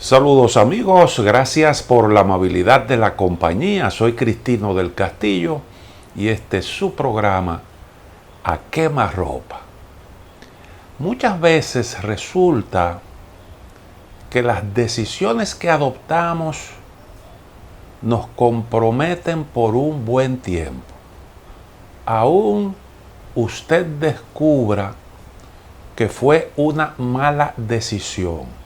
Saludos amigos, gracias por la amabilidad de la compañía. Soy Cristino del Castillo y este es su programa A Quemarropa. Muchas veces resulta que las decisiones que adoptamos nos comprometen por un buen tiempo. Aún usted descubra que fue una mala decisión.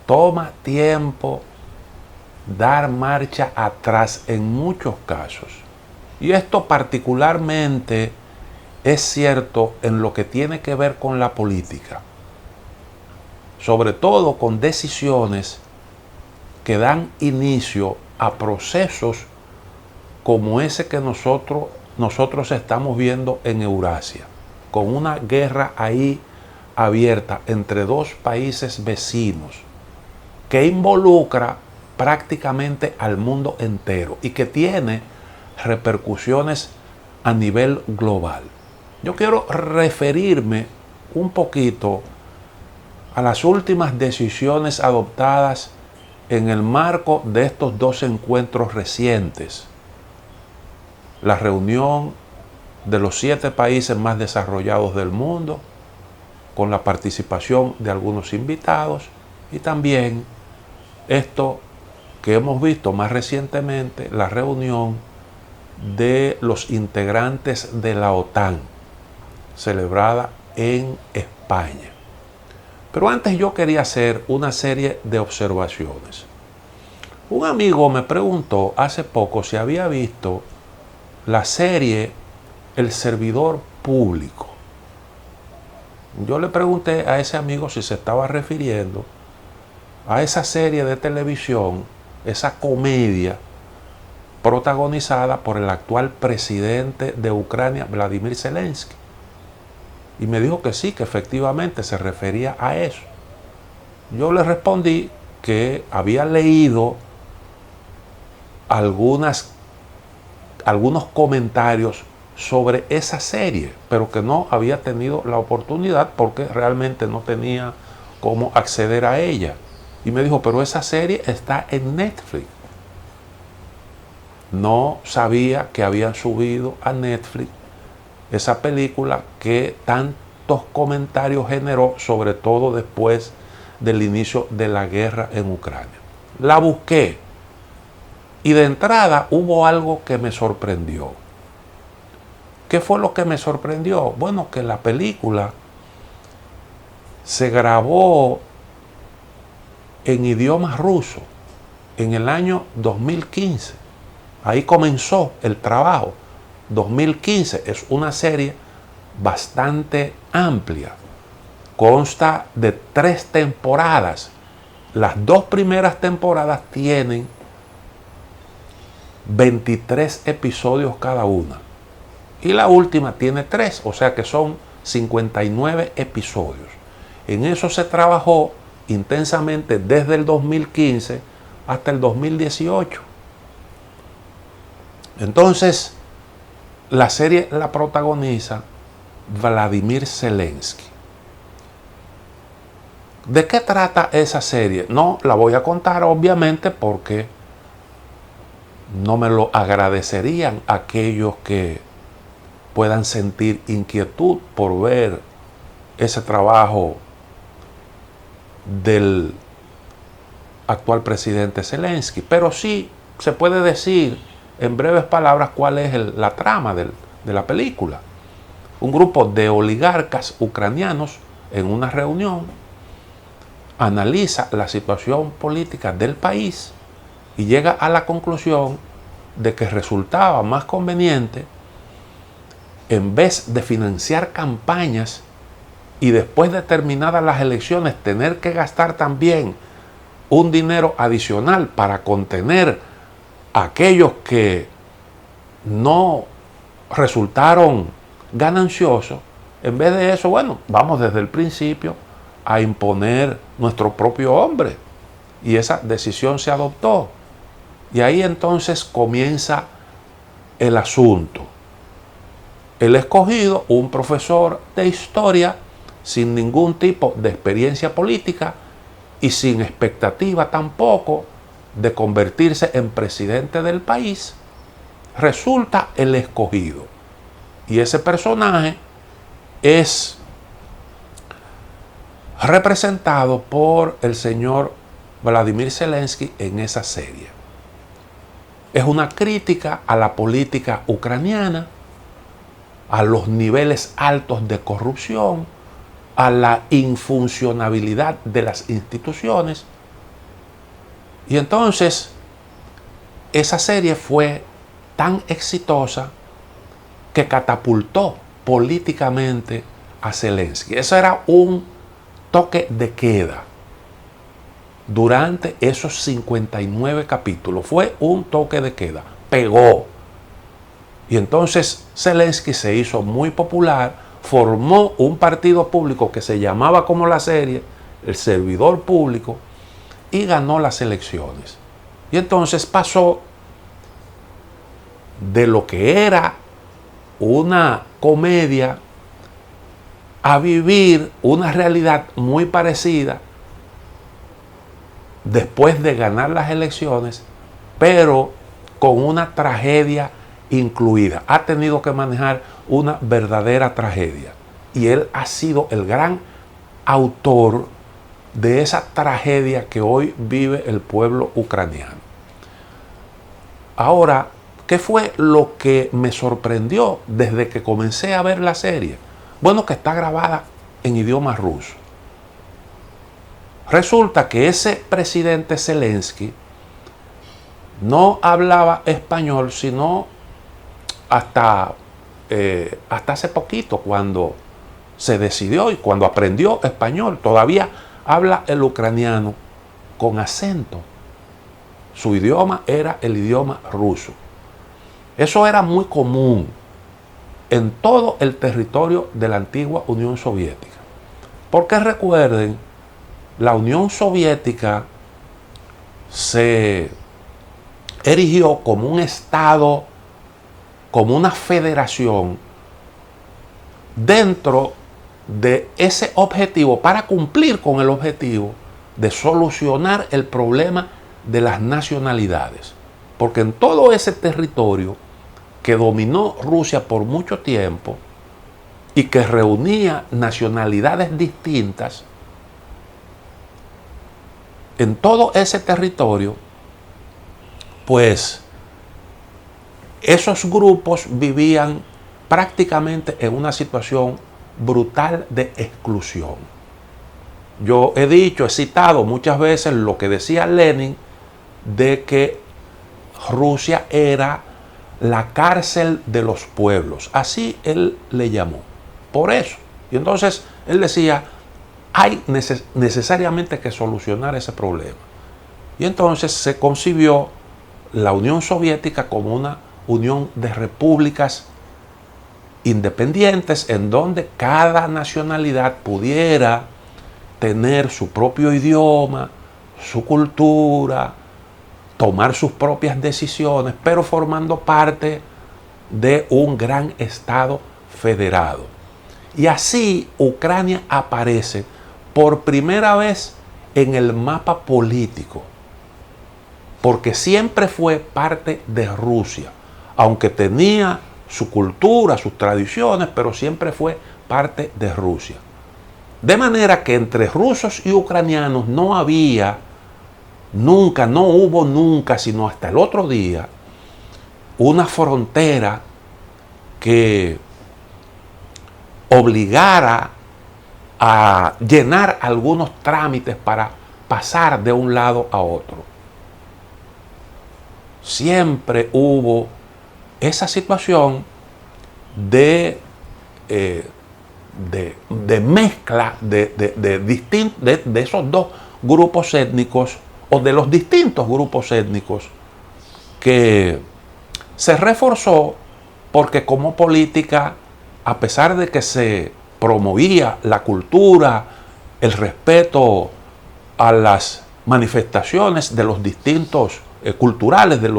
Toma tiempo dar marcha atrás en muchos casos. Y esto particularmente es cierto en lo que tiene que ver con la política. Sobre todo con decisiones que dan inicio a procesos como ese que nosotros estamos viendo en Eurasia, con una guerra ahí abierta entre dos países vecinos que involucra prácticamente al mundo entero y que tiene repercusiones a nivel global. Yo quiero referirme un poquito a las últimas decisiones adoptadas en el marco de estos dos encuentros recientes. La reunión de los 7 países más desarrollados del mundo, con la participación de algunos invitados, y también esto que hemos visto más recientemente, la reunión de los integrantes de la OTAN, celebrada en España. Pero antes yo quería hacer una serie de observaciones. Un amigo me preguntó hace poco si había visto la serie El Servidor Público. Yo le pregunté a ese amigo si se estaba refiriendo a esa serie de televisión, esa comedia protagonizada por el actual presidente de Ucrania, Vladimir Zelensky. Y me dijo que sí, que efectivamente se refería a eso. Yo le respondí que había leído algunos comentarios sobre esa serie, pero que no había tenido la oportunidad porque realmente no tenía cómo acceder a ella. Y me dijo, pero esa serie está en Netflix. No sabía que habían subido a Netflix esa película que tantos comentarios generó, sobre todo después del inicio de la guerra en Ucrania. La busqué y de entrada hubo algo que me sorprendió. ¿Qué fue lo que me sorprendió? Bueno, que la película se grabó en idioma ruso en el año 2015. Ahí comenzó el trabajo. 2015 es una serie bastante amplia. Consta de 3 temporadas. Las 2 primeras temporadas tienen 23 episodios cada una. Y la última tiene 3, o sea que son 59 episodios. En eso se trabajó intensamente desde el 2015 hasta el 2018. Entonces, la serie la protagoniza Vladimir Zelensky. ¿De qué trata esa serie? No la voy a contar, obviamente, porque no me lo agradecerían aquellos que puedan sentir inquietud por ver ese trabajo del actual presidente Zelensky. Pero sí se puede decir en breves palabras cuál es la trama de la película. Un grupo de oligarcas ucranianos en una reunión analiza la situación política del país y llega a la conclusión de que resultaba más conveniente, en vez de financiar campañas y después de terminadas las elecciones tener que gastar también un dinero adicional para contener a aquellos que no resultaron gananciosos, en vez de eso, bueno, vamos desde el principio a imponer nuestro propio hombre. Y esa decisión se adoptó. Y ahí entonces comienza el asunto. El escogido, un profesor de historia sin ningún tipo de experiencia política, y sin expectativa tampoco de convertirse en presidente del país, resulta el escogido. Y ese personaje es representado por el señor Vladimir Zelensky en esa serie. Es una crítica a la política ucraniana, a los niveles altos de corrupción, a la infuncionabilidad de las instituciones. Y entonces, esa serie fue tan exitosa que catapultó políticamente a Zelensky. Eso era un toque de queda. Durante esos 59 capítulos fue un toque de queda. Pegó. Y entonces Zelensky se hizo muy popular, formó un partido público que se llamaba como la serie, el Servidor Público, y ganó las elecciones. Y entonces pasó de lo que era una comedia a vivir una realidad muy parecida después de ganar las elecciones, pero con una tragedia incluida. Ha tenido que manejar una verdadera tragedia. Y él ha sido el gran autor de esa tragedia que hoy vive el pueblo ucraniano. Ahora, ¿qué fue lo que me sorprendió desde que comencé a ver la serie? Bueno, que está grabada en idioma ruso. Resulta que ese presidente Zelensky no hablaba español, sino hasta hace poquito, cuando se decidió y cuando aprendió español. Todavía habla el ucraniano con acento. Su idioma era el idioma ruso. Eso era muy común en todo el territorio de la antigua Unión Soviética. Porque recuerden, la Unión Soviética se erigió como un estado, como una federación, dentro de ese objetivo, para cumplir con el objetivo de solucionar el problema de las nacionalidades. Porque en todo ese territorio que dominó Rusia por mucho tiempo y que reunía nacionalidades distintas, en todo ese territorio, pues esos grupos vivían prácticamente en una situación brutal de exclusión. Yo he dicho, he citado muchas veces lo que decía Lenin, de que Rusia era la cárcel de los pueblos. Así él le llamó. Por eso. Y entonces él decía, hay necesariamente que solucionar ese problema. Y entonces se concibió la Unión Soviética como una unión de repúblicas independientes en donde cada nacionalidad pudiera tener su propio idioma, su cultura, tomar sus propias decisiones, pero formando parte de un gran estado federado. Y así Ucrania aparece por primera vez en el mapa político, porque siempre fue parte de Rusia, aunque tenía su cultura, sus tradiciones, pero siempre fue parte de Rusia. De manera que entre rusos y ucranianos no había nunca, no hubo nunca, sino hasta el otro día, una frontera que obligara a llenar algunos trámites para pasar de un lado a otro. Siempre hubo esa situación de mezcla de esos dos grupos étnicos, o de los distintos grupos étnicos, que se reforzó porque como política, a pesar de que se promovía la cultura, el respeto a las manifestaciones de los distintos culturales, de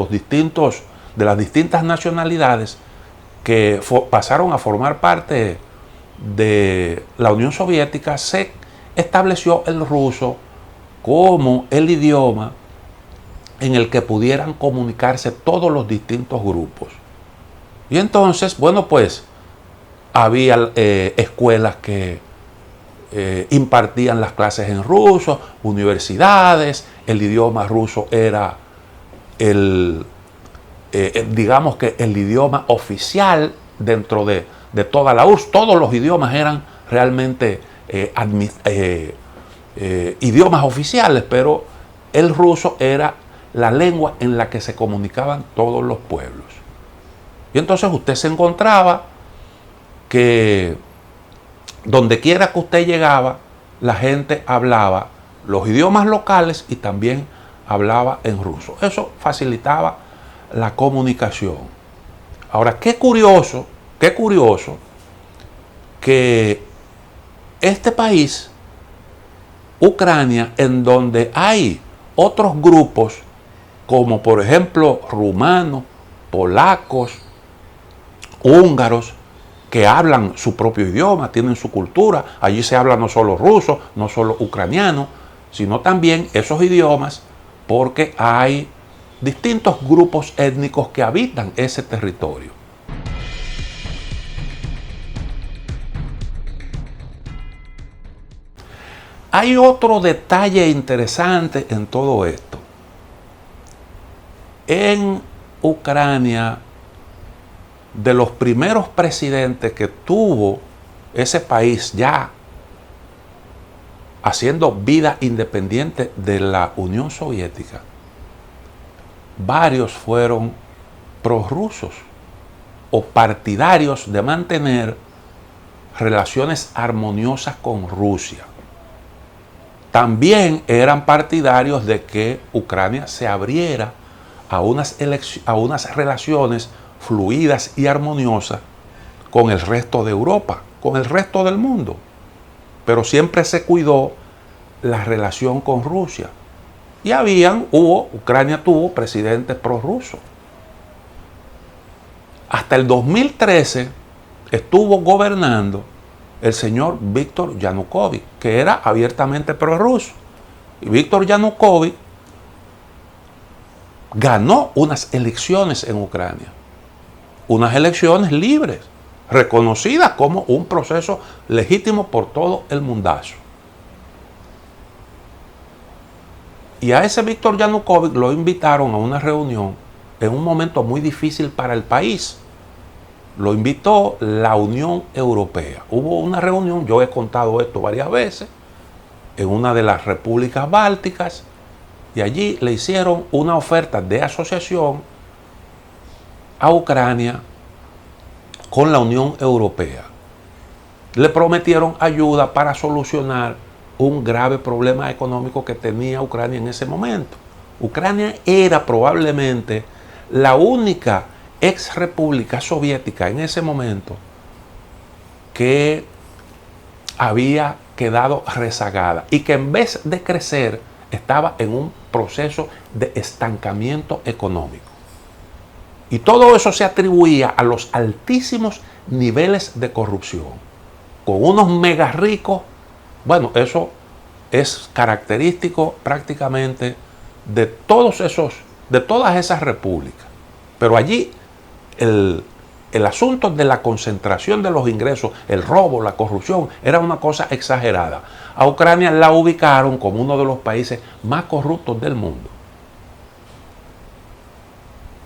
las distintas nacionalidades que pasaron a formar parte de la Unión Soviética, se estableció el ruso como el idioma en el que pudieran comunicarse todos los distintos grupos. Y entonces, bueno, pues había escuelas que impartían las clases en ruso, universidades, el idioma ruso era digamos que el idioma oficial dentro de toda la URSS. Todos los idiomas eran realmente idiomas oficiales, pero el ruso era la lengua en la que se comunicaban todos los pueblos. Y entonces usted se encontraba que donde quiera que usted llegaba, la gente hablaba los idiomas locales y también hablaba en ruso. Eso facilitaba la comunicación. Ahora, qué curioso que este país, Ucrania, en donde hay otros grupos, como por ejemplo rumanos, polacos, húngaros, que hablan su propio idioma, tienen su cultura. Allí se habla no solo ruso, no solo ucraniano, sino también esos idiomas, porque hay distintos grupos étnicos que habitan ese territorio. Hay otro detalle interesante en todo esto. En Ucrania, de los primeros presidentes que tuvo ese país ya haciendo vida independiente de la Unión Soviética, varios fueron prorrusos o partidarios de mantener relaciones armoniosas con Rusia. También eran partidarios de que Ucrania se abriera a unas relaciones fluidas y armoniosas con el resto de Europa, con el resto del mundo. Pero siempre se cuidó la relación con Rusia. Y Ucrania tuvo presidentes prorrusos. Hasta el 2013 estuvo gobernando el señor Víctor Yanukovych, que era abiertamente prorruso. Y Víctor Yanukovych ganó unas elecciones en Ucrania. Unas elecciones libres, reconocidas como un proceso legítimo por todo el mundazo. Y a ese Víctor Yanukovych lo invitaron a una reunión en un momento muy difícil para el país. Lo invitó la Unión Europea. Hubo una reunión, yo he contado esto varias veces, en una de las repúblicas bálticas, y allí le hicieron una oferta de asociación a Ucrania con la Unión Europea. Le prometieron ayuda para solucionar un grave problema económico que tenía Ucrania en ese momento. Ucrania era probablemente la única ex república soviética en ese momento que había quedado rezagada y que en vez de crecer estaba en un proceso de estancamiento económico. Y todo eso se atribuía a los altísimos niveles de corrupción, con unos mega ricos. Bueno, eso es característico prácticamente de todas esas repúblicas. Pero allí el asunto de la concentración de los ingresos, el robo, la corrupción, era una cosa exagerada. A Ucrania la ubicaron como uno de los países más corruptos del mundo.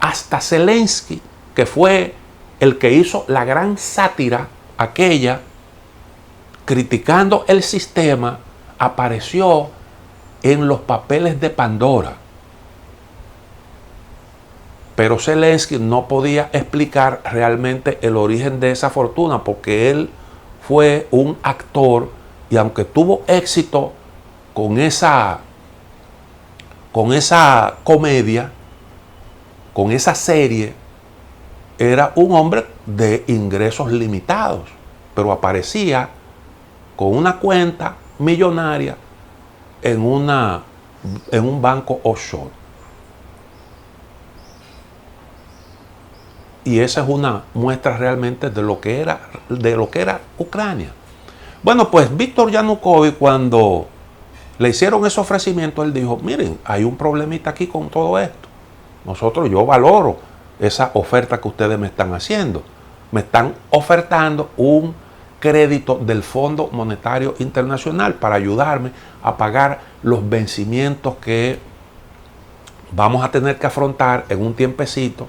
Hasta Zelensky, que fue el que hizo la gran sátira aquella, criticando el sistema, apareció en los papeles de Pandora. Pero Zelensky no podía explicar realmente el origen de esa fortuna, porque él fue un actor y aunque tuvo éxito con esa comedia, con esa serie, era un hombre de ingresos limitados, pero aparecía con una cuenta millonaria en un banco offshore. Y esa es una muestra realmente de lo que era Ucrania. Bueno, pues Víctor Yanukovych, cuando le hicieron ese ofrecimiento, él dijo, miren, hay un problemita aquí con todo esto. Yo valoro esa oferta que ustedes me están haciendo. Me están ofertando un crédito del Fondo Monetario Internacional para ayudarme a pagar los vencimientos que vamos a tener que afrontar en un tiempecito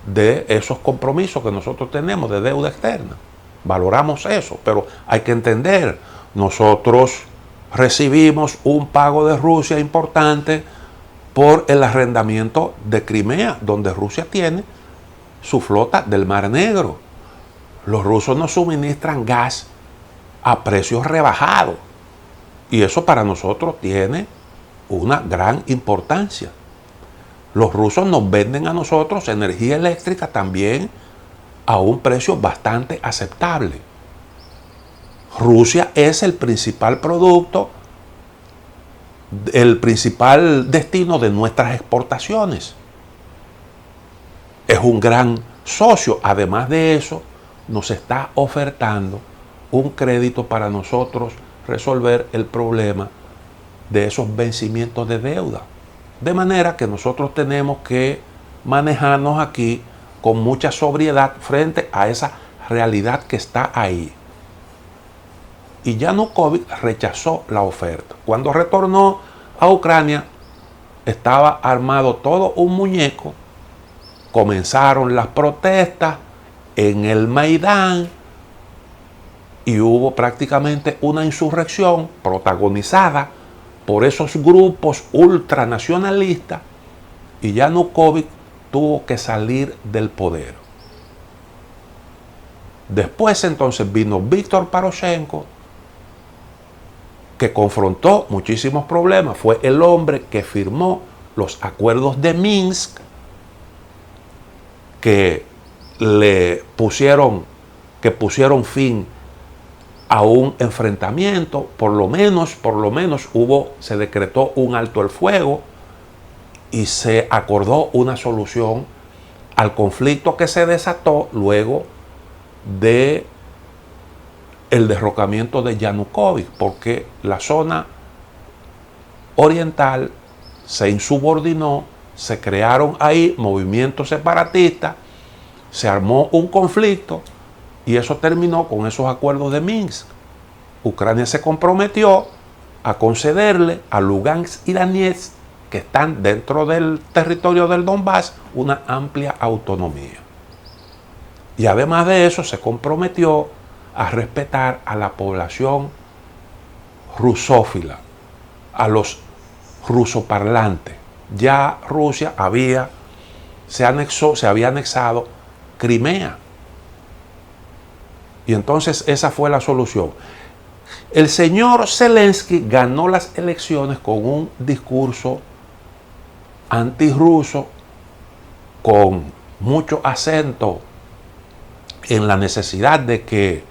de esos compromisos que nosotros tenemos de deuda externa. Valoramos eso, pero hay que entender, nosotros recibimos un pago de Rusia importante por el arrendamiento de Crimea, donde Rusia tiene su flota del Mar Negro. Los rusos nos suministran gas a precios rebajados y eso para nosotros tiene una gran importancia. Los rusos nos venden a nosotros energía eléctrica también a un precio bastante aceptable. Rusia es el principal producto, el principal destino de nuestras exportaciones. Es un gran socio. Además de eso, nos está ofertando un crédito para nosotros resolver el problema de esos vencimientos de deuda. De manera que nosotros tenemos que manejarnos aquí con mucha sobriedad frente a esa realidad que está ahí. Y Yanukovych rechazó la oferta. Cuando retornó a Ucrania, estaba armado todo un muñeco. Comenzaron las protestas en el Maidán y hubo prácticamente una insurrección protagonizada por esos grupos ultranacionalistas y Yanukovych tuvo que salir del poder. Después entonces vino Víctor Poroshenko, que confrontó muchísimos problemas. Fue el hombre que firmó los acuerdos de Minsk, que pusieron fin a un enfrentamiento. Por lo menos se decretó un alto el fuego y se acordó una solución al conflicto que se desató luego de el derrocamiento de Yanukovych, porque la zona oriental se insubordinó, se crearon ahí movimientos separatistas, se armó un conflicto y eso terminó con esos acuerdos de Minsk. Ucrania se comprometió a concederle a Lugansk y Donetsk, que están dentro del territorio del Donbass, una amplia autonomía. Y además de eso se comprometió a respetar a la población rusófila, a los rusoparlantes. Ya Rusia se había anexado Crimea. Y entonces esa fue la solución. El señor Zelensky ganó las elecciones con un discurso antirruso, con mucho acento en la necesidad de que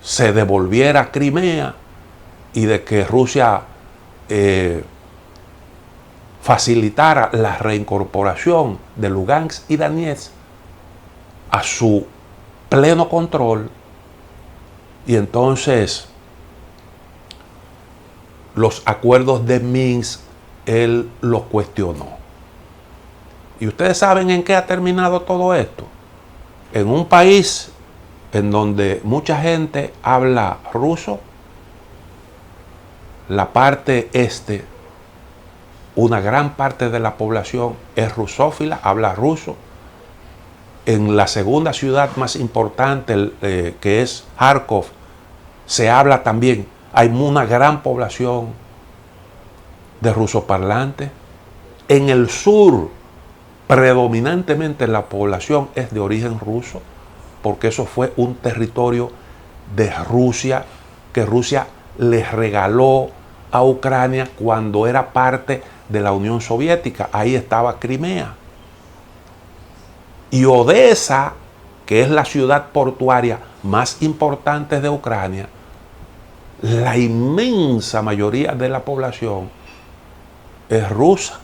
se devolviera Crimea y de que Rusia facilitara la reincorporación de Lugansk y Donetsk a su pleno control. Y entonces los acuerdos de Minsk él los cuestionó. ¿Y ustedes saben en qué ha terminado todo esto? En un país en donde mucha gente habla ruso, la parte este, una gran parte de la población es rusófila, habla ruso. En la segunda ciudad más importante, que es Kharkov, se habla también, hay una gran población de rusoparlantes. En el sur, predominantemente la población es de origen ruso, porque eso fue un territorio de Rusia, que Rusia les regaló a Ucrania cuando era parte de la Unión Soviética. Ahí estaba Crimea. Y Odessa, que es la ciudad portuaria más importante de Ucrania, la inmensa mayoría de la población es rusa.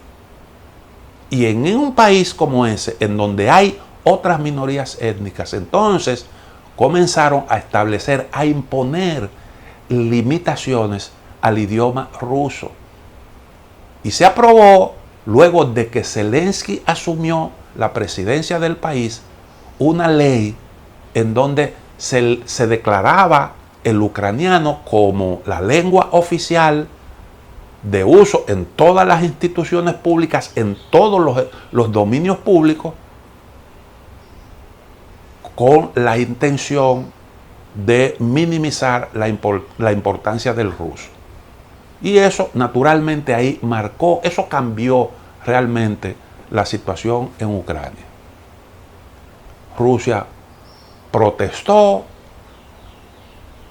Y en un país como ese, en donde hay otras minorías étnicas, entonces comenzaron a establecer, a imponer limitaciones al idioma ruso. Y se aprobó luego de que Zelensky asumió la presidencia del país una ley en donde se declaraba el ucraniano como la lengua oficial de uso en todas las instituciones públicas, en todos los dominios públicos, con la intención de minimizar la importancia del ruso. Y eso naturalmente ahí marcó, eso cambió realmente la situación en Ucrania. Rusia protestó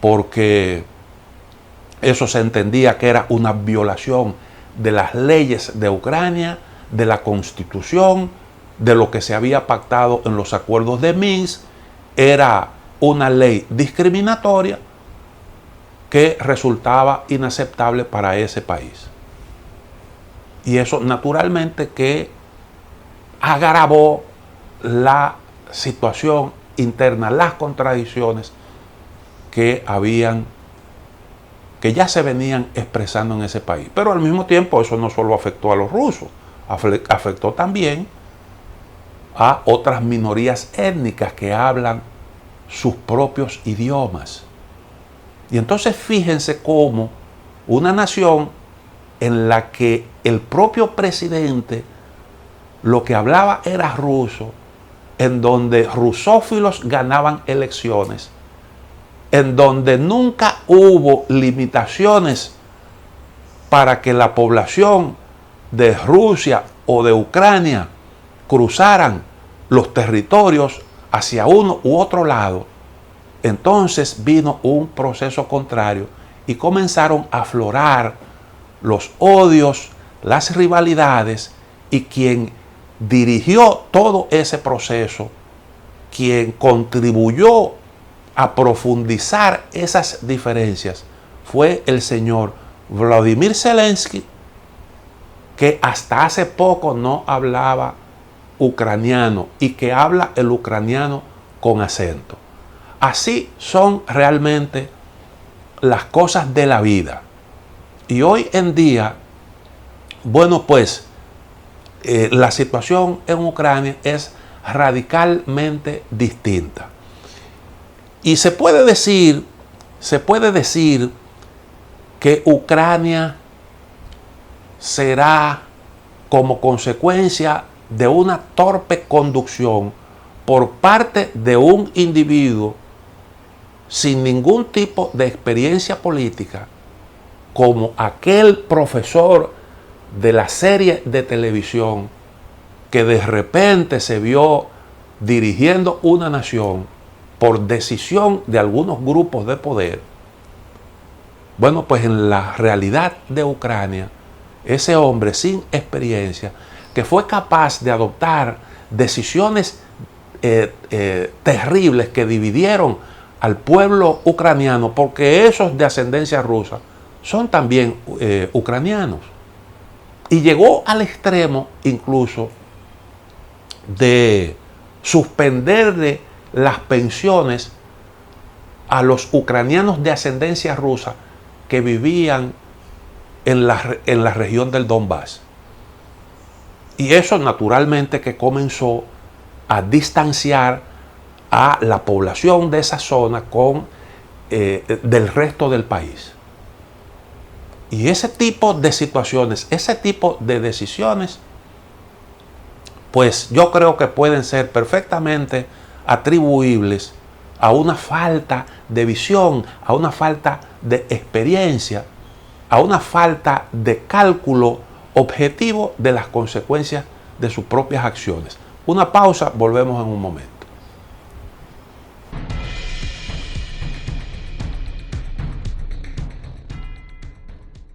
porque eso se entendía que era una violación de las leyes de Ucrania, de la Constitución, de lo que se había pactado en los acuerdos de Minsk. Era una ley discriminatoria que resultaba inaceptable para ese país. Y eso naturalmente que agravó la situación interna, las contradicciones que ya se venían expresando en ese país. Pero al mismo tiempo eso no solo afectó a los rusos, afectó también a otras minorías étnicas que hablan sus propios idiomas. Y entonces fíjense cómo una nación en la que el propio presidente lo que hablaba era ruso, en donde rusófilos ganaban elecciones, en donde nunca hubo limitaciones para que la población de Rusia o de Ucrania cruzaran los territorios hacia uno u otro lado, entonces vino un proceso contrario y comenzaron a aflorar los odios, las rivalidades, y quien dirigió todo ese proceso, quien contribuyó a profundizar esas diferencias, fue el señor Vladimir Zelensky, que hasta hace poco no hablaba ucraniano y que habla el ucraniano con acento. Así son realmente las cosas de la vida. Y hoy en día, bueno, pues la situación en Ucrania es radicalmente distinta. Y se puede decir que Ucrania será como consecuencia de una torpe conducción por parte de un individuo sin ningún tipo de experiencia política, como aquel profesor de la serie de televisión que de repente se vio dirigiendo una nación por decisión de algunos grupos de poder. Bueno, pues en la realidad de Ucrania, ese hombre sin experiencia, que fue capaz de adoptar decisiones terribles que dividieron al pueblo ucraniano, porque esos de ascendencia rusa son también ucranianos. Y llegó al extremo incluso de suspenderle las pensiones a los ucranianos de ascendencia rusa que vivían en la región del Donbass. Y eso naturalmente que comenzó a distanciar a la población de esa zona del resto del país. Y ese tipo de situaciones, ese tipo de decisiones, pues yo creo que pueden ser perfectamente atribuibles a una falta de visión, a una falta de experiencia, a una falta de cálculo objetivo de las consecuencias de sus propias acciones. Una pausa, volvemos en un momento.